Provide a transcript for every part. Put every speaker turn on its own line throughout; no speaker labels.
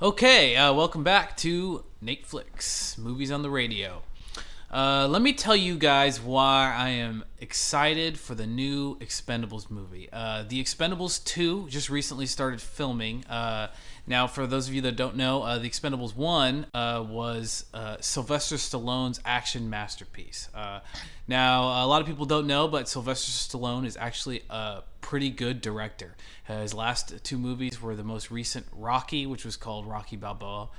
Okay, welcome back to NATEFLIX, Movies on the Radio. Let me tell you guys why I am excited for the new Expendables movie. The Expendables 2 just recently started filming. Now, for those of you that don't know, the Expendables 1 was Sylvester Stallone's action masterpiece. Now, a lot of people don't know, but Sylvester Stallone is actually a pretty good director. His last two movies were the most recent Rocky, which was called Rocky Balboa,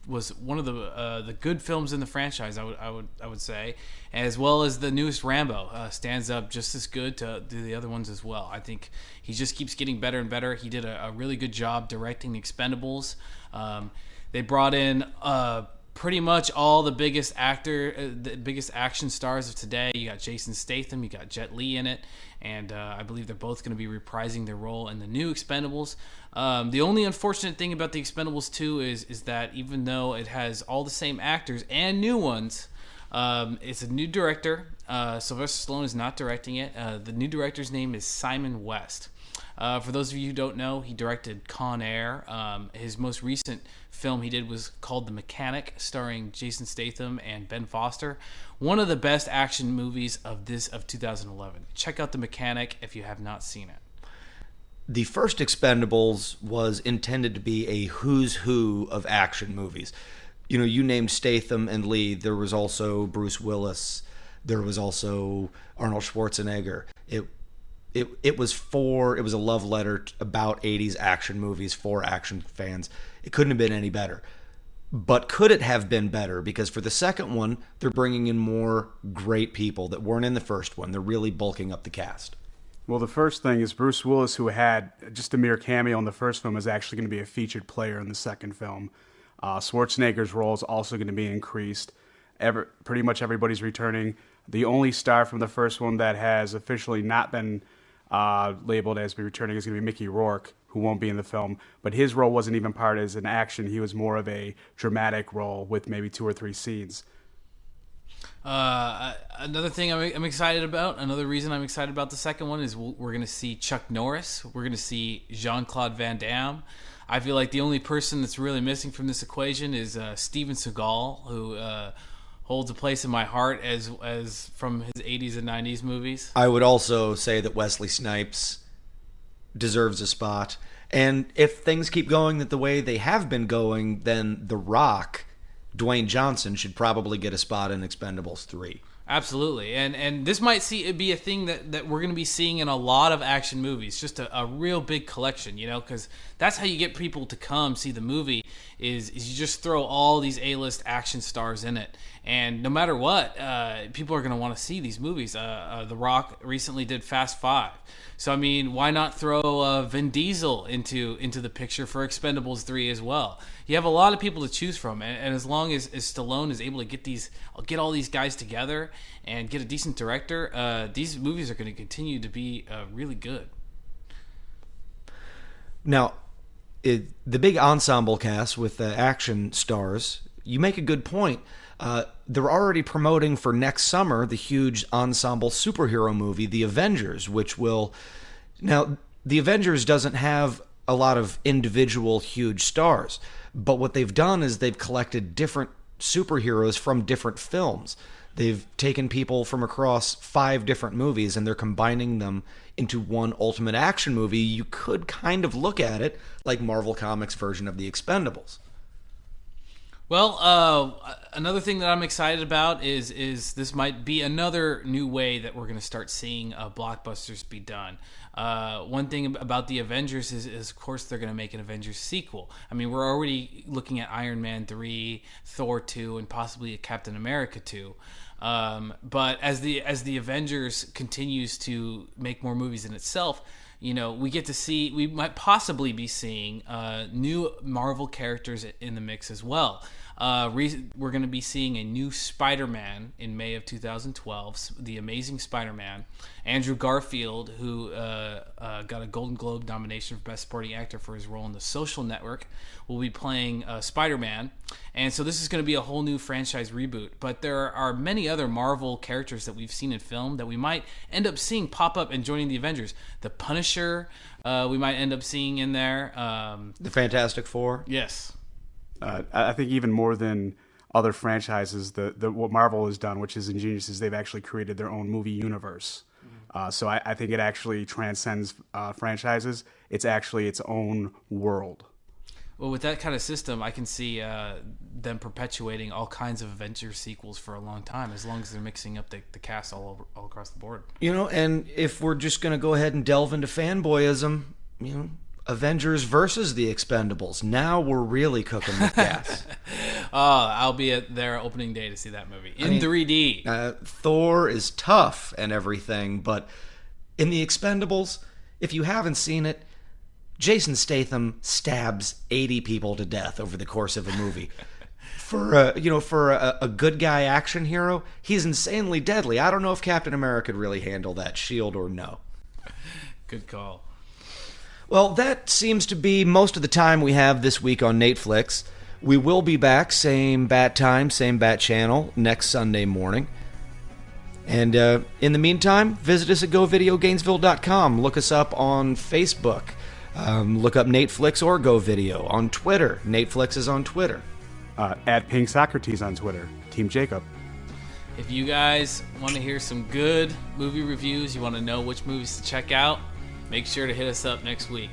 was one of the good films in the franchise, I would say, as well as the newest Rambo stands up just as good to the other ones as well. I think he just keeps getting better and better. He did a really good job directing the Expendables. They brought in pretty much all the biggest action stars of today. You got Jason Statham, you got Jet Li in it, and I believe they're both going to be reprising their role in the new Expendables. The only unfortunate thing about the Expendables 2 is that even though it has all the same actors and new ones, it's a new director. Sylvester Stallone is not directing it. The new director's name is Simon West. For those of you who don't know, he directed Con Air. His most recent film he did was called The Mechanic, starring Jason Statham and Ben Foster. One of the best action movies of 2011. Check out The Mechanic if you have not seen it.
The first Expendables was intended to be a who's who of action movies. You know, you named Statham and Lee. There was also Bruce Willis. There was also Arnold Schwarzenegger. It was a love letter about 80s action movies for action fans. It couldn't have been any better. But could it have been better? Because for the second one, they're bringing in more great people that weren't in the first one. They're really bulking up the cast.
Well, the first thing is Bruce Willis, who had just a mere cameo in the first film, is actually going to be a featured player in the second film. Schwarzenegger's role is also going to be increased. Pretty much everybody's returning. The only star from the first one that has officially not been labeled as returning is going to be Mickey Rourke, who won't be in the film. But his role wasn't even part as an action. He was more of a dramatic role with maybe 2 or 3 scenes.
Another thing I'm excited about, another reason I'm excited about the second one is we're going to see Chuck Norris. We're going to see Jean-Claude Van Damme. I feel like the only person that's really missing from this equation is Steven Seagal, who holds a place in my heart as from his 80s and 90s movies.
I would also say that Wesley Snipes deserves a spot. And if things keep going the way they have been going, then The Rock, Dwayne Johnson, should probably get a spot in Expendables 3.
Absolutely. And this might be a thing that we're going to be seeing in a lot of action movies, just a real big collection, you know, because that's how you get people to come see the movie is you just throw all these A-list action stars in it. And no matter what, people are going to want to see these movies. The Rock recently did Fast 5. So, I mean, why not throw Vin Diesel into the picture for Expendables 3 as well? You have a lot of people to choose from, and as long as Stallone is able to get all these guys together and get a decent director, these movies are going to continue to be really good.
Now, the big ensemble cast with the action stars, you make a good point. They're already promoting for next summer the huge ensemble superhero movie, The Avengers, which will... Now, The Avengers doesn't have a lot of individual huge stars, but what they've done is they've collected different superheroes from different films. They've taken people from across 5 different movies, and they're combining them into one ultimate action movie. You could kind of look at it like Marvel Comics' version of The Expendables.
Well, another thing that I'm excited about is this might be another new way that we're going to start seeing blockbusters be done. One thing about the Avengers is, of course, they're going to make an Avengers sequel. I mean, we're already looking at Iron Man 3, Thor 2, and possibly a Captain America 2. But as the Avengers continues to make more movies in itself, you know, we might possibly be seeing new Marvel characters in the mix as well. We're going to be seeing a new Spider-Man in May of 2012, The Amazing Spider-Man. Andrew Garfield, who got a Golden Globe nomination for Best Supporting Actor for his role in The Social Network, will be playing Spider-Man. And so this is going to be a whole new franchise reboot. But there are many other Marvel characters that we've seen in film that we might end up seeing pop up and joining the Avengers. The Punisher, we might end up seeing in there.
The Fantastic Four?
Yes.
I think even more than other franchises, what Marvel has done, which is ingenious, is they've actually created their own movie universe. So I think it actually transcends franchises. It's actually its own world.
Well, with that kind of system, I can see them perpetuating all kinds of Avengers sequels for a long time, as long as they're mixing up the cast all across the board.
And if we're just going to go ahead and delve into fanboyism, Avengers versus the Expendables. Now we're really cooking with gas.
I'll be at their opening day to see that movie in 3D.
Thor is tough and everything, but in the Expendables, if you haven't seen it, Jason Statham stabs 80 people to death over the course of a movie. For a good guy action hero, he's insanely deadly. I don't know if Captain America could really handle that shield or no.
Good call.
Well, that seems to be most of the time we have this week on NATEFLIX. We will be back, same bat time, same bat channel, next Sunday morning. And in the meantime, visit us at GoVideoGainesville.com. Look us up on Facebook. Look up NATEFLIX or GoVideo. On Twitter, NATEFLIX is on Twitter.
At Pink Socrates on Twitter, Team Jacob.
If you guys want to hear some good movie reviews, you want to know which movies to check out, make sure to hit us up next week.